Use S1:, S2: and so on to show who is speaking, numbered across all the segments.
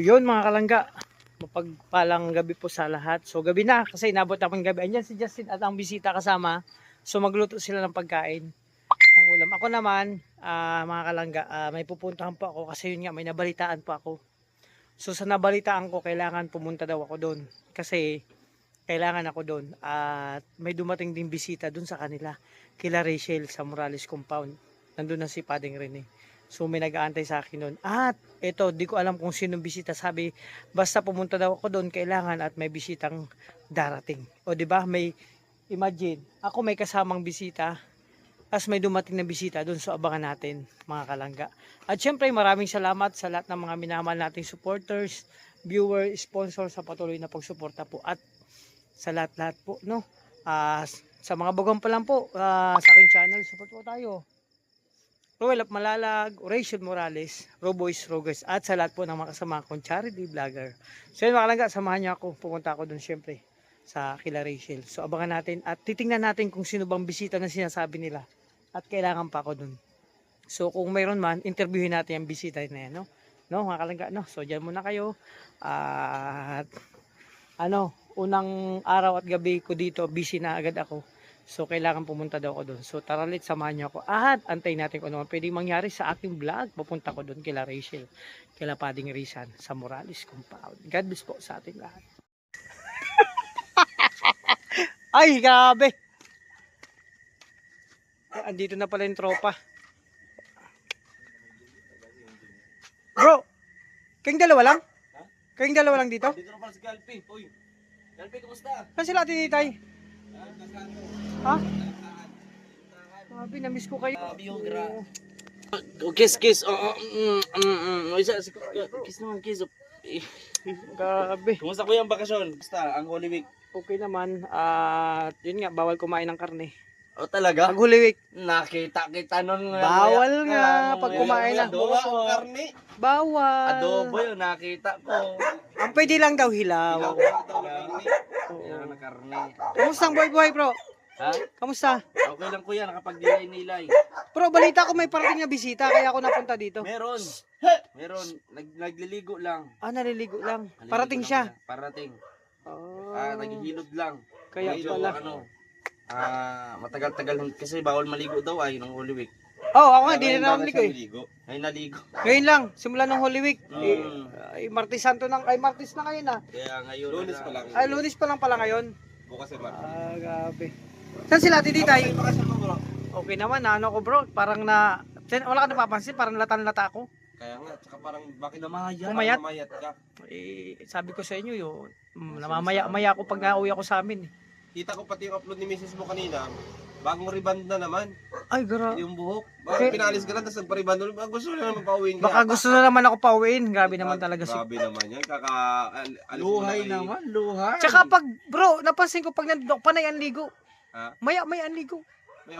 S1: yun mga kalangga, mapagpalang gabi po sa lahat. So gabi na kasi inabot na pang gabi. Andyan si Justin at ang bisita kasama. So magluto sila ng pagkain. Ang ulam. Ako naman, mga kalangga, may pupuntahan po ako kasi yun nga, may nabalitaan po ako. So sa nabalitaan ko, kailangan pumunta daw ako doon. Kasi kailangan ako doon. At may dumating din bisita doon sa kanila. Kila Rachel sa Morales Compound. Nandun na si Padeng Rene. So may nag-aantay sa akin doon. At ito, di ko alam kung sinong bisita. Sabi, basta pumunta daw ako doon, kailangan at may bisitang darating. O di ba? May imagine, ako may kasamang bisita. As may dumating na bisita doon, so abangan natin mga kalangga. At syempre maraming salamat sa lahat ng mga minamahal nating supporters, viewers, sponsors sa patuloy na pagsuporta po. At sa lahat-lahat po, no? Sa mga bagong pa lang po, sa aking channel, support po tayo. Roel of Malalag, Rachel Morales, Roboys Rogers, at sa lahat po ng mga kasama kong charity vlogger. So yun mga kalangga, samahan niyo ako, pupunta ako doon syempre sa kila Rachel. So abangan natin at titingnan natin kung sino bang bisita na sinasabi nila. At kailangan pa ako dun. So kung mayroon man, interviewin natin yung bisita na yan, no? No, mga kalangga, no? So dyan muna kayo. At unang araw at gabi ko dito, busy na agad ako. So kailangan pumunta daw ako dun. So tara ulit, samahan niyo ako. At antayin natin kung ano pwedeng mangyari sa aking vlog. Pupunta ko dun kila Rachel, kila Pading Rizan sa Morales Compound. God bless po sa ating lahat. Ay, grabe! Andito na pala yung tropa. Bro, kayong dalawa lang?
S2: Ha?
S1: Kayong dalawa lang dito?
S2: Dito na pala si Galpi. Uy, Galpi, kumusta?
S1: Saan sila tititay? Ha?
S2: Ha?
S1: Sabi, na-miss ko kayo.
S2: Biogra. Kiss, kiss. Isa, kiss naman, kiss.
S1: Grabe.
S2: Kumusta kuya ang bakasyon? Kumusta ang Holy Week?
S1: Okay naman. At yun nga, bawal kumain ng karne.
S2: O talaga?
S1: Pag Holy Week,
S2: Nakita kita nun.
S1: bawal nga pag kumain na.
S2: Adobo o karne?
S1: Bawal.
S2: Adobo yun, nakita ko.
S1: Ang pwede lang daw hilaw.
S2: Meron na karne.
S1: Kamusta ang buhay-buhay, bro?
S2: Ha?
S1: Kamusta?
S2: Okay lang kuya, nakapag-nilay-nilay.
S1: Bro, balita ko may parating na bisita, kaya ako napunta dito.
S2: Meron. Meron. Nagliligo lang.
S1: Naliligo lang.
S2: Naliligo
S1: Parating
S2: lang
S1: siya.
S2: kuya. Parating.
S1: Oh,
S2: Naghihilod lang.
S1: kaya
S2: Medyo,
S1: pala.
S2: Matagal-tagal kasi bawal maligo daw ay ng Holy Week.
S1: Oh, ako nga, di na naligo eh.
S2: Ay naligo.
S1: Ngayon lang, simula ng Holy Week.
S2: Mm.
S1: Martes Santo nang, Martes na ngayon ah.
S2: Kaya ngayon
S3: Lunes pa lang.
S1: Ay, Lunes pa lang pala ngayon.
S3: Bukas ay Martes.
S1: Grabe. Saan sila tititay?
S3: Bakasyon mo bro.
S1: Okay naman, ano ko bro, parang wala ka napapansin, parang latan-lata ako.
S3: Kaya nga, tsaka parang bakit
S2: Namayat.
S1: Pumayat?
S3: namayat ka?
S1: Sabi ko sa inyo yun, namamaya-maya ako pag nauwi ako sa amin.
S3: Kita ko pati yung upload ni Mrs. mo kanina. Bagong reband na naman.
S1: Ay, grabe.
S3: Yung buhok. Bakit pinalis ka lang, tapos nagpa-reband ulit. Gusto na naman pauwiin ka.
S1: Baka gusto na naman ako pauwiin. Grabe naman talaga si.
S3: Grabe naman yan.
S2: Luhay naman, luhay.
S1: Tsaka pag, bro, napansin ko pag nandito, panay ang ligo.
S3: Ha?
S1: Maya-maya ang ligo.
S3: May-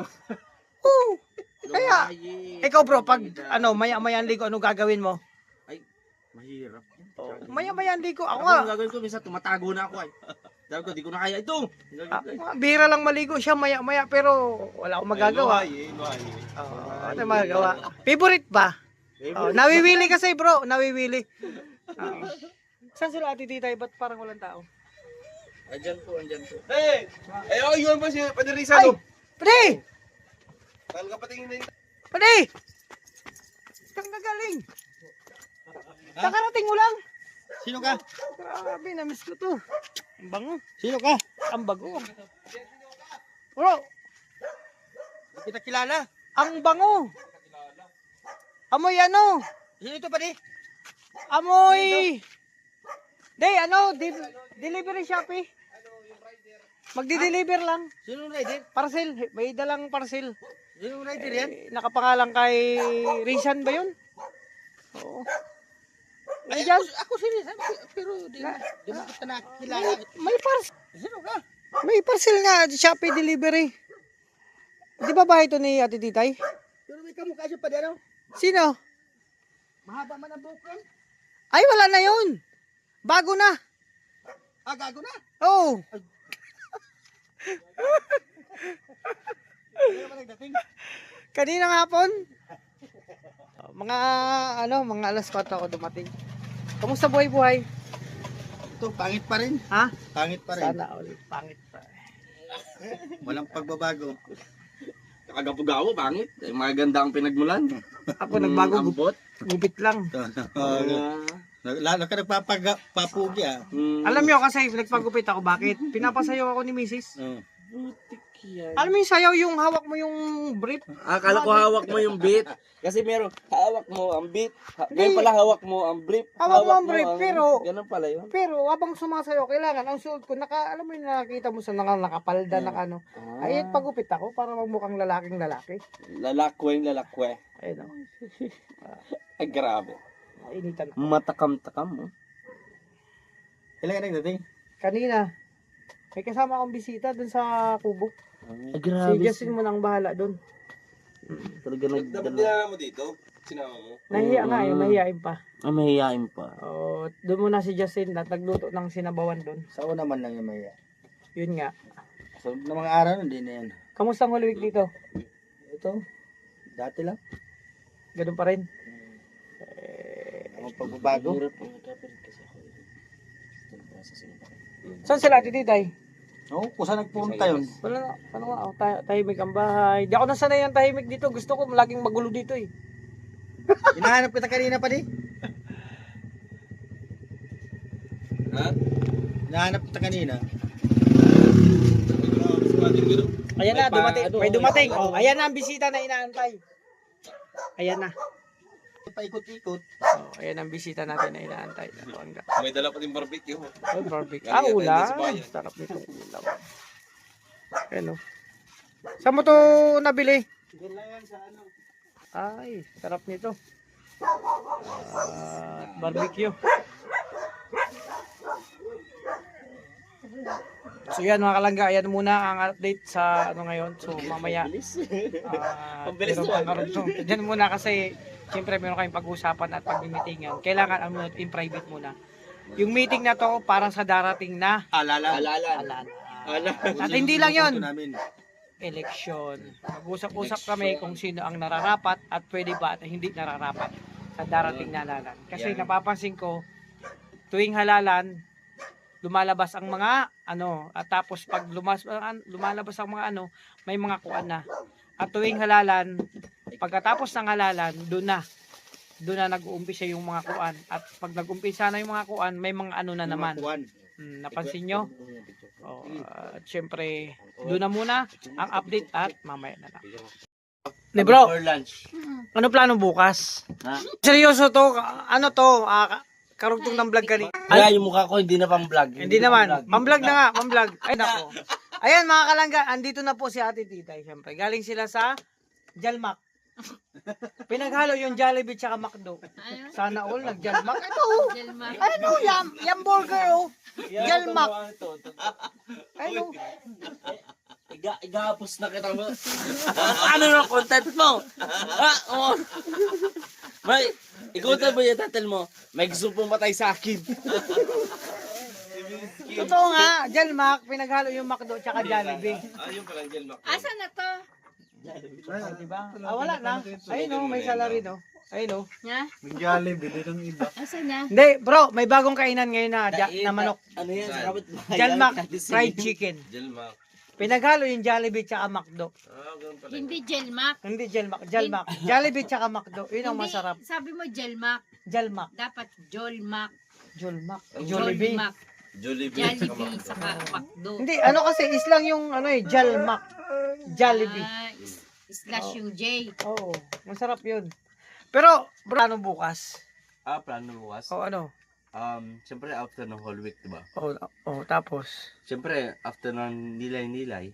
S1: Oo. Kaya,
S2: Luhay.
S1: ikaw bro, pag maya-maya ang ligo, ano gagawin mo?
S2: Mahirap.
S1: Maya-maya ang ligo. Ako
S2: Ako
S1: nga,
S2: ang gagawin ko, minsan tumatago na ako ay. Sabi ko, di ko na kaya ito.
S1: bihira lang maligo siya maya-maya, pero wala akong magagawa.
S3: Luhay.
S1: Ano magagawa? Favorite ba? Nawiwili kasi bro, nawiwili. Saan sila ati titay? Ba't parang walang tao?
S2: Andyan po, andyan po.
S3: Hey! Yun ba si Padirisa
S1: Ay!
S3: no?
S1: Pwede!
S3: Saan ka patingin na yun?
S1: Pwede! Saan ka galing? Kakarating mo lang?
S2: Sino ka?
S1: Grabe, na-miss ko to. Ang bango.
S2: Sino ka?
S1: Ang bago. Bro,
S2: Kita kilala.
S1: ang bango. Amoy ano?
S2: Sino ito pa di?
S1: Amoy. Delivery Shopee. Magdi-deliver lang.
S2: Sino rider?
S1: Parcel, may dalang parcel.
S2: Sino rider yan?
S1: Nakapangalan kay Rizan ba yun? Oo.
S2: Ay,
S1: Ayan.
S2: ako sino, pero di mo kita nakilala.
S1: May parcel.
S2: Sino ka?
S1: May parcel nga, Shopee delivery. Di ba bahay ito ni Ate Titay?
S2: Pero may kamukha siya pa di ano?
S1: Sino?
S2: Mahaba man ang buhok nun.
S1: Ay, wala na yun. Bago na.
S2: Gago na.
S1: Oo.
S2: Kaya ba nagdating?
S1: Kanina hapon. Mga alas 4 ako dumating. Kamusta buhay-buhay?
S2: Ito, pangit pa rin.
S1: Ha?
S2: Pangit pa rin.
S1: Sana ulit. Pangit pa.
S2: Walang pagbabago.
S3: Nakagapugawa, pangit. Eh, maganda ang pinagmulan.
S1: Ako nagbago.
S3: Ambot.
S1: Gupit lang.
S2: Lalo ka nagpapugi ah.
S1: Alam nyo kasi nagpagupit ako. Bakit? Pinapasayaw ako ni Mrs.
S3: Butik yan.
S1: Alam mo yung sayaw, yung hawak mo yung brief.
S3: Akala ko hawak mo yung beat. Kasi meron, hawak mo ang beat. Ngayon pala hawak mo ang brief.
S1: Hawak mo ang brief, pero-
S3: Ganun pala yun.
S1: Pero habang sumasayaw, kailangan ang suot ko, alam mo yung nakakita mo sa nakapalda ng ano. Ay, pagupit ako para magmukhang lalaking lalaki.
S3: Lalakwe.
S1: Ayun o.
S3: Ay, grabe.
S1: Initan ko.
S3: Matakam-takam mo.
S2: Kailan ka nagdating?
S1: Kanina, may kasama akong bisita dun sa kubo.
S3: Ay,
S1: Si Justin mo nang bahala dun.
S3: Talaga
S4: Dapat dinala mo dito? Sinama mo?
S1: Nahiya nga eh, mahihain pa.
S3: mahihain pa.
S1: O, doon muna si Justin at nagluto ng sinabawan dun.
S2: Sa una man lang yung maya.
S1: Yun nga.
S2: So, ng mga araw, hindi na yan.
S1: Kamusta ang Holy Week dito?
S2: Ito, dati lang.
S1: Ganun pa rin.
S2: Ang pagbabago.
S1: Saan sila Ate Titay?
S2: Oo, kung saan nagpunta yun.
S1: Wala na. Ano nga, tahimik ang bahay. Di ako nasanay ang tahimik dito. Gusto ko laging magulo dito eh.
S2: Hinahanap kita kanina pa di.
S4: Ha?
S2: Hinahanap kita kanina.
S1: Ayan na, dumating. May dumating. Oh, ayan na ang bisita na inaantay. Ayan na.
S2: Paikot-ikot.
S1: Oh, ayan ang bisita natin na inaantay.
S4: May dala pa din barbecue.
S1: Oh, barbecue.
S4: Galing yata
S1: Ulam.
S4: hindi sa bayan.
S1: Sarap nitong ulam. Ano? Saan mo to nabili? Ay, sarap nito. Barbecue. So yan mga kalangga, ayan muna ang update sa ano ngayon. So mamaya
S3: Pabilis
S1: pero
S3: naman.
S1: pangarap to. Diyan muna kasi siyempre meron kayong pag-usapan at pag-meetingan. Kailangan ano, in private muna. Yung meeting na to parang sa darating na
S2: Alala.
S1: alan. At hindi lang yun. Eleksyon. Mag-usap-usap kami kung sino ang nararapat at pwede ba at hindi nararapat sa darating na halalan. Kasi napapansin ko, tuwing halalan, lumalabas ang mga ano, at tapos pag lumalabas ang mga ano, may mga kuan na. At tuwing halalan, pagkatapos ng halalan, doon na nag-uumpisa yung mga kuan. At pag nag-umpisa na yung mga kuan, may mga ano na naman. Napansin nyo? Oh, at syempre, doon na muna ang update at mamaya na lang. Ne bro,
S3: For lunch.
S1: ano plano bukas?
S3: Ha?
S1: Seryoso to, ano to, karugtong ng vlog kanina.
S3: Ay, yung mukha ko hindi na pang vlog.
S1: Hindi naman, pang-vlog na nga, pang-vlog. Ay nako. Ayan mga kalangga, andito na po si Ate Titay, syempre. Galing sila sa Jalmac. Pinaghalo yung Jollibee tsaka McDo. Sana all nag-Jalmac. Ito, ano yan burger oh. Jalmac. Ano?
S3: Igahapos na kita mo. Ano na content mo? Ha? Oh. May, ikutan mo yung title mo. May gusto pumatay sa akin.
S1: Totoo nga, Jalmac, pinaghalo yung McDo tsaka Jollibee.
S4: Ayun pala dyan, Mac.
S5: Asan na to?
S1: Ay, diba? Wala na. Ayun oh, may salary no. Ayun oh.
S5: Nga?
S2: Nagyali, bili ng iba.
S5: Asan na?
S1: Hindi, bro, may bagong kainan ngayon na manok.
S3: Ano yan? Sa kapit
S1: Jalmac fried chicken.
S4: Dyan, Mac.
S1: Pinaghalo yung Jollibee tsaka McDo.
S4: Ganun pala.
S5: Hindi Jelmac.
S1: Hindi Jalmac. Jollibee tsaka McDo. Yun ang
S5: Hindi,
S1: masarap.
S5: sabi mo Jelmac.
S1: Jalmac.
S5: Dapat Jolmac.
S1: Jolmac. Jollibee.
S5: Jolmac.
S4: Jollibee.
S5: Jollibee saka Macdo.
S1: Hindi, ano kasi islang yung ano eh, Jalmac. Jollibee.
S5: Slash yung J.
S1: Oo, masarap yun. Pero, bro, ano bukas?
S3: Plano bukas.
S1: O ano?
S3: Siyempre after ng whole week, diba?
S1: Tapos.
S3: Siyempre, after ng nilay-nilay.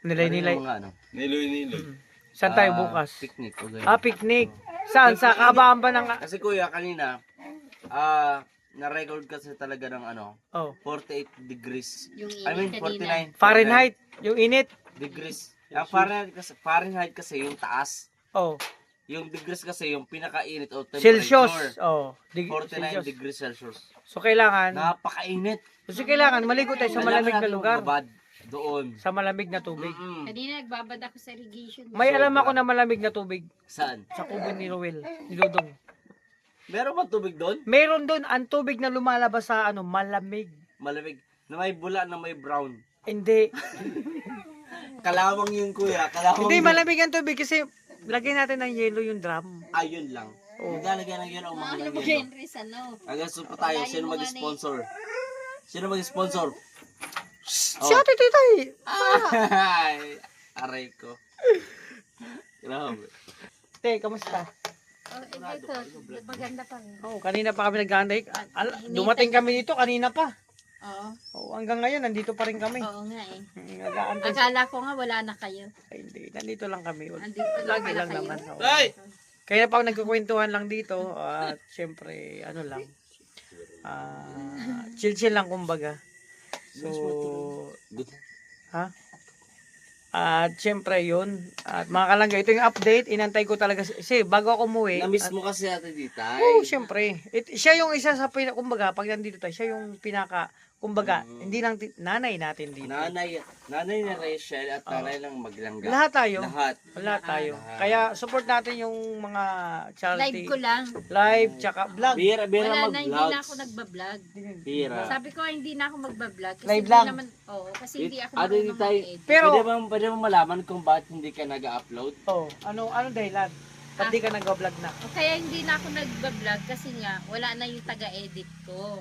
S1: Nilay-nilay.
S3: Mga ano,
S4: Niloy-niloy.
S1: Saan tayo bukas?
S3: Picnic. Okay.
S1: Picnic. Saan? Sa kahabaan ba ng...
S3: Kasi kuya, kanina, na-record kasi talaga ng ano, 48 degrees.
S5: Yung
S3: I mean,
S5: init kanina.
S3: 49.
S1: Fahrenheit. Yung init.
S3: Degrees. Ang Fahrenheit kasi yung taas. Yung degrees kasi yung pinakainit o temperature.
S1: Celsius.
S3: 49
S1: Celsius.
S3: degrees Celsius.
S1: So, kailangan...
S3: Napakainit.
S1: Kasi kailangan maligo tayo sa malamig na lugar.
S3: Babad doon.
S1: Sa malamig na tubig.
S5: Kanina nagbabad ako sa irrigation.
S1: May alam ako na malamig na tubig
S3: Saan?
S1: sa kubo ni Ruel, ni Dudong.
S3: Meron ba tubig doon?
S1: Meron doon ang tubig na lumalabas sa ano, malamig.
S3: Malamig. Na may bula na may brown.
S1: Hindi.
S3: Kalawang yun kuya. Kalawang
S1: Hindi
S3: yun.
S1: malamig ang tubig kasi lagyan natin ng yelo yung drum.
S3: Ayun lang.
S1: Oo.
S3: Maglalagyan ng yun o
S5: Ano
S3: mga
S5: mo
S3: ng yun.
S5: Henrys, ano?
S3: Agasto pa tayo. Sino mag-sponsor? Sino mag-sponsor?
S1: Si Ate Titay.
S3: Ay, aray ko. Grabe.
S1: Te, kamusta?
S5: Ito, maganda pa rin.
S1: Oh, kanina pa kami nag-aantay. Dumating kami dito kanina pa.
S5: Oo.
S1: Oh, hanggang ngayon nandito pa rin kami.
S5: Oo nga eh.
S1: Nag-aantay.
S5: Akala ko nga wala na kayo.
S1: Ay, hindi, nandito lang kami.
S5: Andito
S1: Lagi
S5: pala
S1: lang
S5: kayo.
S1: naman. Oo.
S4: Tay!
S1: Kaya pa ako nagkukwentuhan lang dito at syempre ano lang. Chill-chill lang kumbaga. So,
S3: Good.
S1: ha? At syempre yun. At mga kalangga, ito yung update. Inantay ko talaga. Kasi bago ako umuwi.
S3: Na-miss mo kasi ate Ditay.
S1: Oo, syempre. Siya yung isa sa kumbaga, pag nandito tayo, siya yung pinaka, kumbaga, hindi lang nanay natin dito.
S3: Nanay ni Rachel at nanay lang maglangga.
S1: Lahat tayo.
S3: Lahat.
S1: Tayo. Kaya support natin yung mga charity.
S5: Live ko lang.
S1: Live, tsaka vlog.
S3: Bira
S5: Wala na, hindi na
S3: mag-vlogs.
S5: ako nagbablog.
S3: Bira.
S5: Sabi ko hindi na ako magbablog. Kasi
S1: Live
S5: hindi
S1: lang.
S5: naman, oo, kasi hindi ako
S3: Ate
S5: marunong
S3: Ditay,
S5: mag-edit.
S1: Pero,
S3: pwede mo malaman kung bakit hindi ka nag-upload?
S1: oh, ano dahilan? Ba't di ka nag-vlog na?
S5: O kaya hindi na ako nagbablog kasi nga wala na yung taga-edit ko.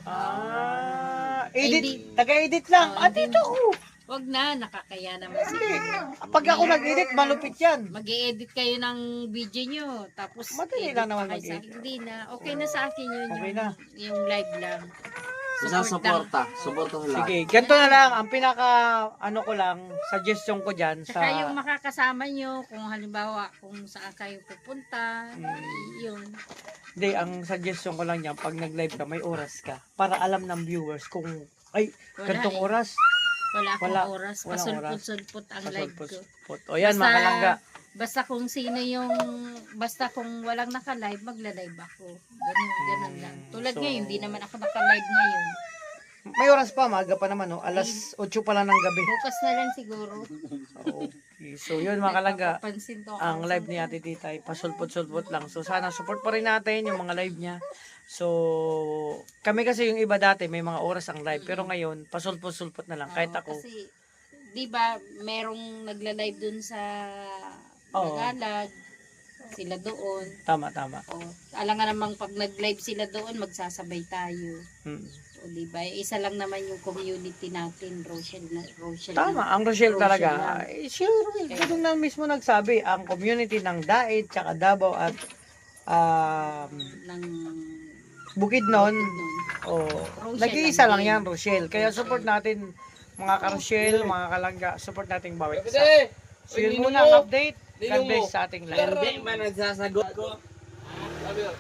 S1: Edit.
S5: Hindi.
S1: Taga-edit lang.
S5: Oo,
S1: Ah,
S5: hindi
S1: dito. oh.
S5: Wag na, nakakaya naman sa
S1: Hindi.
S5: inyo.
S1: Pag ako nag-edit, malupit yan.
S5: Mag-e-edit kayo ng video nyo, tapos
S1: Madali
S5: edit
S1: lang naman
S5: pa kayo sa
S1: mag-edit.
S5: Hindi na, okay na sa akin yun,
S1: Okay
S5: yung,
S1: na.
S5: yung live lang.
S3: Basta
S5: Support lang.
S3: suporta sa lahat.
S1: Sige, ganito na lang. Ang pinaka, ano ko lang, suggestion ko dyan sa...
S5: Saka yung makakasama nyo, kung halimbawa kung saan kayo pupunta, yun.
S1: Hindi, ang suggestion ko lang yan, pag nag-live ka, may oras ka. Para alam ng viewers kung, ay,
S5: Wala
S1: gantong
S5: eh.
S1: oras.
S5: Wala akong
S1: Wala.
S5: oras,
S1: Walang oras.
S5: pasulput-sulput ang live ko.
S1: Pasulput. O yan, mga kalangga.
S5: Basta kung sino yung, basta kung walang naka-live, magla-live ako. Ganun lang. Tulad
S1: So-
S5: ngayon, hindi naman ako naka-live ngayon.
S1: May oras pa, maaga pa naman, no? Alas 8 pa lang ng gabi.
S5: Bukas na lang siguro.
S1: Okay. So, yun, mga kalangga.
S5: Papansin ko
S1: Ang live ni Ate Titay, pasulput-sulput lang. So, sana support pa rin natin yung mga live niya. So, kami kasi yung iba dati, may mga oras ang live. Pero ngayon, pasulput-sulput na lang. Kahit ako.
S5: Kasi, di ba, merong nagla-live dun sa
S1: Oo.
S5: Tagalog, sila doon.
S1: Tama.
S5: O, alam nga namang pag nag-live sila doon, magsasabay tayo.
S1: Hmm.
S5: O, di ba? Isa lang naman yung community natin, Rochelle.
S1: Tama, ang Rochelle
S5: Rochelle
S1: talaga.
S5: lang.
S1: Sure, doon na mismo nagsabi, ang community ng Daet, tsaka Davao at
S5: Ng
S1: Bukidnon,
S5: Rochelle
S1: nag-iisa lang
S5: din.
S1: yan, Rochelle. Kaya support natin mga ka-Rochelle, mga kalangga, support natin bawat isa.
S4: Kasi,
S1: So yun muna ang update. God
S4: Ninong mo.
S1: bless sa ating lahat.
S3: Hindi man nagsasagot ko.
S4: sabi ko,